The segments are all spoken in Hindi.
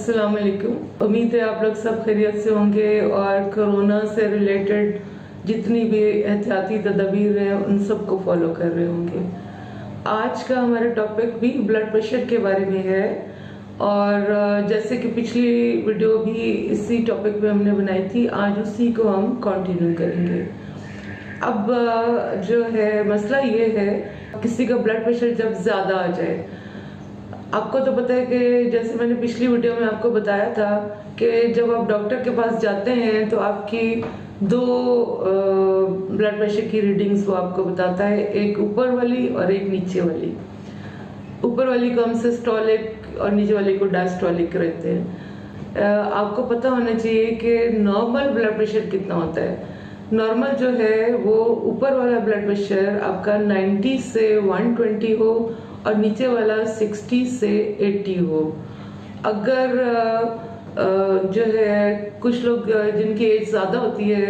अस्सलाम वालेकुम। उम्मीद है आप लोग सब खैरियत से होंगे और कोरोना से रिलेटेड जितनी भी एहतियाती तदबीर हैं उन सब को फॉलो कर रहे होंगे। आज का हमारा टॉपिक भी ब्लड प्रेशर के बारे में है और जैसे कि पिछली वीडियो भी इसी टॉपिक पे हमने बनाई थी, आज उसी को हम कंटिन्यू करेंगे। अब जो है मसला ये है, किसी का ब्लड प्रेशर जब ज़्यादा आ जाए, आपको तो पता है कि जैसे मैंने पिछली वीडियो में आपको बताया था कि जब आप डॉक्टर के पास जाते हैं तो आपकी दो ब्लड प्रेशर की रीडिंग्स वो आपको बताता है, एक ऊपर वाली और एक नीचे वाली। ऊपर वाली को हम सिस्टोलिक और नीचे वाली को डायस्टोलिक कहते हैं। आपको पता होना चाहिए कि नॉर्मल ब्लड प्रेशर कितना होता है। नॉर्मल जो है वो ऊपर वाला ब्लड प्रेशर आपका 90 से 120 हो और नीचे वाला 60 से 80 हो। अगर जो है कुछ लोग जिनकी एज ज़्यादा होती है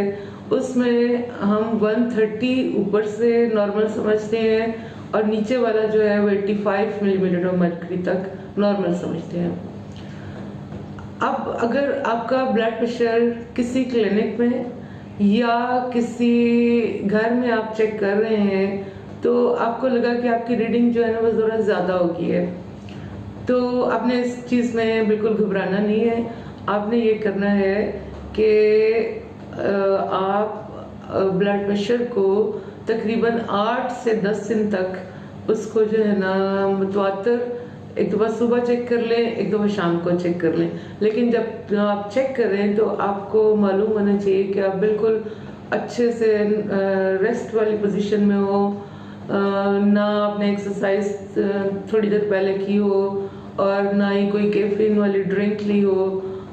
उसमें हम 130 ऊपर से नॉर्मल समझते हैं और नीचे वाला जो है वो 85 मिलीमीटर ऑफ मर्करी तक नॉर्मल समझते हैं। अब अगर आपका ब्लड प्रेशर किसी क्लिनिक में या किसी घर में आप चेक कर रहे हैं तो आपको लगा कि आपकी रीडिंग जो है ना वो ज़रा ज़्यादा हो गई है, तो आपने इस चीज़ में बिल्कुल घबराना नहीं है। आपने ये करना है कि आप ब्लड प्रेशर को तकरीबन 8 से 10 दिन तक उसको जो है ना मुतवातर एक दफ़ा सुबह चेक कर लें, एक दफ़ा शाम को चेक कर लें। लेकिन जब आप चेक कर रहे हैं तो आपको मालूम होना चाहिए कि आप बिल्कुल अच्छे से रेस्ट वाली पोजीशन में हो, ना आपने एक्सरसाइज थोड़ी देर पहले की हो और ना ही कोई कैफीन वाली ड्रिंक ली हो।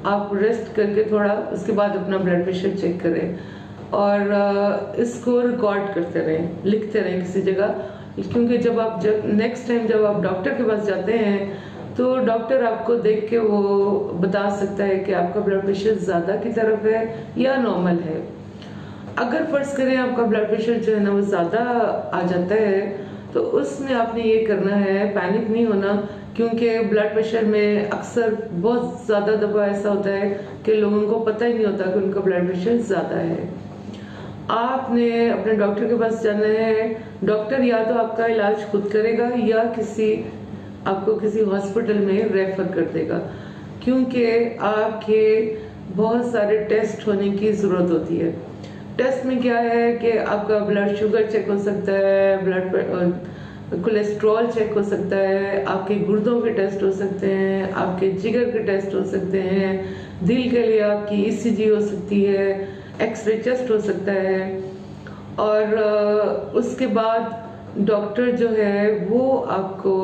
आप रेस्ट करके थोड़ा उसके बाद अपना ब्लड प्रेशर चेक करें और इसको रिकॉर्ड करते रहें, लिखते रहें किसी जगह, क्योंकि जब नेक्स्ट टाइम जब आप डॉक्टर के पास जाते हैं तो डॉक्टर आपको देख के वो बता सकता है कि आपका ब्लड प्रेशर ज़्यादा की तरफ है या नॉर्मल है। अगर फर्ज करें आपका ब्लड प्रेशर जो है ना वो ज़्यादा आ जाता है तो उसमें आपने ये करना है, पैनिक नहीं होना, क्योंकि ब्लड प्रेशर में अक्सर बहुत ज़्यादा दफ़ा ऐसा होता है कि लोगों को पता ही नहीं होता कि उनका ब्लड प्रेशर ज़्यादा है। आपने अपने डॉक्टर के पास जाना है। डॉक्टर या तो आपका इलाज खुद करेगा या आपको किसी हॉस्पिटल में रेफर कर देगा, क्योंकि आपके बहुत सारे टेस्ट होने की ज़रूरत होती है। टेस्ट में क्या है कि आपका ब्लड शुगर चेक हो सकता है, ब्लड कोलेस्ट्रॉल चेक हो सकता है, आपके गुर्दों के टेस्ट हो सकते हैं, आपके जिगर के टेस्ट हो सकते हैं, दिल के लिए आपकी ECG हो सकती है, एक्सरे चेस्ट हो सकता है और उसके बाद डॉक्टर जो है वो आपको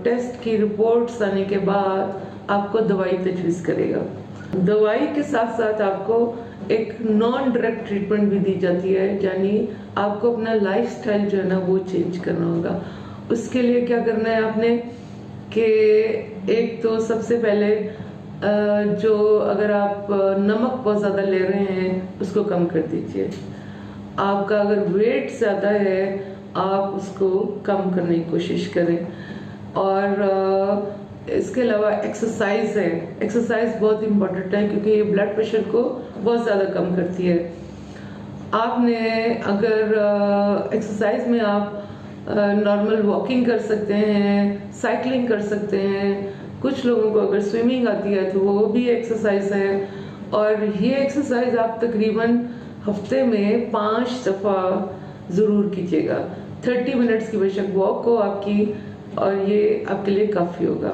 टेस्ट की रिपोर्ट्स आने के बाद आपको दवाई तजवीज़ करेगा। दवाई के साथ साथ आपको एक नॉन डायरेक्ट ट्रीटमेंट भी दी जाती है, यानी आपको अपना लाइफस्टाइल जो है ना वो चेंज करना होगा। उसके लिए क्या करना है आपने कि एक तो सबसे पहले जो अगर आप नमक बहुत ज़्यादा ले रहे हैं उसको कम कर दीजिए। आपका अगर वेट ज़्यादा है आप उसको कम करने की कोशिश करें और इसके अलावा एक्सरसाइज है। एक्सरसाइज बहुत इम्पोर्टेंट है क्योंकि ये ब्लड प्रेशर को बहुत ज़्यादा कम करती है। आपने अगर एक्सरसाइज में आप नॉर्मल वॉकिंग कर सकते हैं, साइकिलिंग कर सकते हैं, कुछ लोगों को अगर स्विमिंग आती है तो वो भी एक्सरसाइज है और ये एक्सरसाइज आप तकरीबन हफ्ते में 5 दफ़ा ज़रूर कीजिएगा। 30 मिनट्स की बेशक वॉक हो आपकी और ये आपके लिए काफ़ी होगा।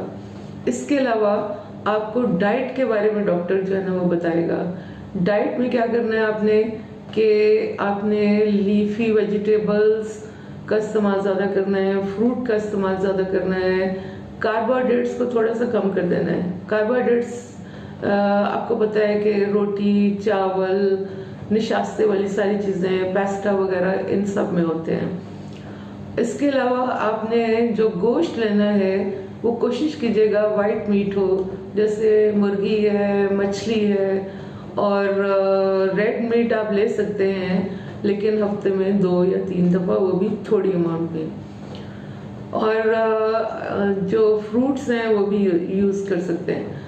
इसके अलावा आपको डाइट के बारे में डॉक्टर जो है ना वो बताएगा। डाइट में क्या करना है आपने कि आपने लीफी वेजिटेबल्स का इस्तेमाल ज़्यादा करना है, फ्रूट का इस्तेमाल ज़्यादा करना है, कार्बोहाइड्रेट्स को थोड़ा सा कम कर देना है। कार्बोहाइड्रेट्स आपको पता है कि रोटी, चावल, निशास्ते वाली सारी चीज़ें, पास्ता वगैरह इन सब में होते हैं। इसके अलावा आपने जो गोश्त लेना है वो कोशिश कीजिएगा वाइट मीट हो, जैसे मुर्गी है, मछली है और रेड मीट आप ले सकते हैं, लेकिन हफ्ते में 2 या 3 दफ़ा, वो भी थोड़ी अमाउंट में। और जो फ्रूट्स हैं वो भी यूज़ कर सकते हैं।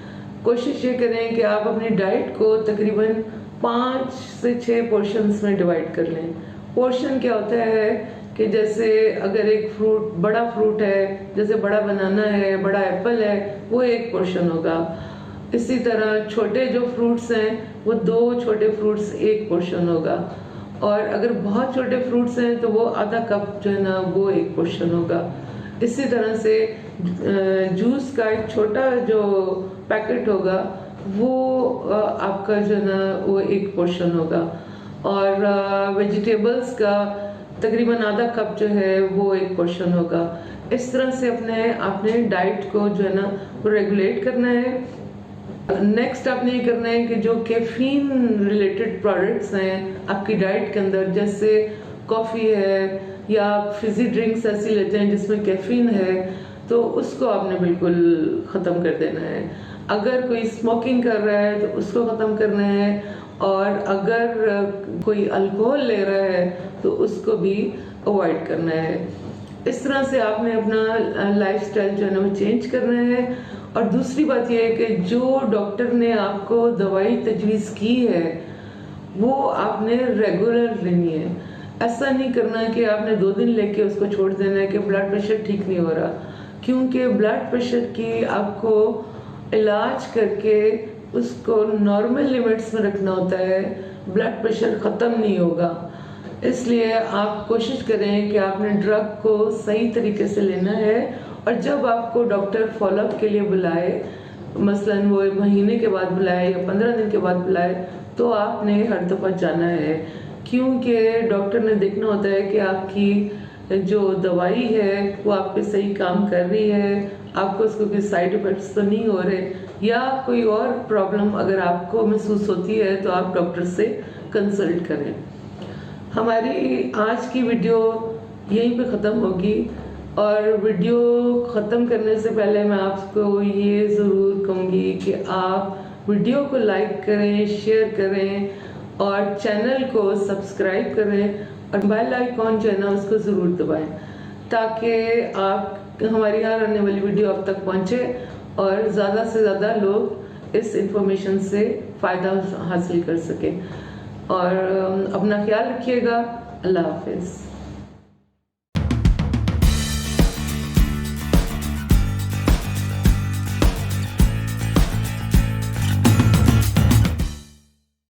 कोशिश ये करें कि आप अपनी डाइट को तकरीबन 5 से 6 पोर्शंस में डिवाइड कर लें। पोर्शन क्या होता है कि जैसे अगर एक फ्रूट, बड़ा फ्रूट है, जैसे बड़ा बनाना है, बड़ा एप्पल है, वो एक पोर्शन होगा। इसी तरह छोटे जो फ्रूट्स हैं वो 2 छोटे फ्रूट्स एक पोर्शन होगा। और अगर बहुत छोटे फ्रूट्स हैं तो वो आधा कप जो है ना वो एक पोर्शन होगा। इसी तरह से जूस का एक छोटा जो पैकेट होगा वो आपका जो है ना वो एक पोर्शन होगा। और वेजिटेबल्स का तकरीबन आधा कप जो है वो एक पोर्शन होगा। इस तरह से आपने डाइट को जो है ना वो रेगुलेट करना है। नेक्स्ट आपने ये करना है कि जो कैफीन रिलेटेड प्रोडक्ट्स हैं आपकी डाइट के अंदर, जैसे कॉफ़ी है या आप फिजी ड्रिंक्स ऐसी लेते हैं जिसमें कैफीन है, तो उसको आपने बिल्कुल ख़त्म कर देना है। अगर कोई स्मोकिंग कर रहा है तो उसको ख़त्म करना है, और अगर कोई अल्कोहल ले रहा है तो उसको भी अवॉइड करना है। इस तरह से आपने अपना लाइफस्टाइल जो है ना वो चेंज करना है। और दूसरी बात यह है कि जो डॉक्टर ने आपको दवाई तजवीज़ की है वो आपने रेगुलर लेनी है। ऐसा नहीं करना कि आपने 2 दिन लेके उसको छोड़ देना है कि ब्लड प्रेशर ठीक नहीं हो रहा, क्योंकि ब्लड प्रेशर की आपको इलाज करके उसको नॉर्मल लिमिट्स में रखना होता है। ब्लड प्रेशर ख़त्म नहीं होगा। इसलिए आप कोशिश करें कि आपने ड्रग को सही तरीके से लेना है। और जब आपको डॉक्टर फॉलोअप के लिए बुलाए, मसलन वो महीने के बाद बुलाए या 15 दिन के बाद बुलाए, तो आपने हर दफ़ा जाना है, क्योंकि डॉक्टर ने देखना होता है कि आपकी जो दवाई है वो आप पे सही काम कर रही है, आपको उसको कोई साइड इफ़ेक्ट्स तो नहीं हो रहे, या कोई और प्रॉब्लम अगर आपको महसूस होती है तो आप डॉक्टर से कंसल्ट करें। हमारी आज की वीडियो यहीं पे ख़त्म होगी। और वीडियो ख़त्म करने से पहले मैं आपको ये ज़रूर कहूँगी कि आप वीडियो को लाइक करें, शेयर करें और चैनल को सब्सक्राइब करें, और बेल आइकॉन जो है ना उसको ज़रूर दबाएं, ताकि आप हमारी हर आने वाली वीडियो आप तक पहुँचे और ज़्यादा से ज़्यादा लोग इस इंफॉर्मेशन से फ़ायदा हासिल कर सकें। और अपना ख्याल रखिएगा। अल्लाह हाफिज़।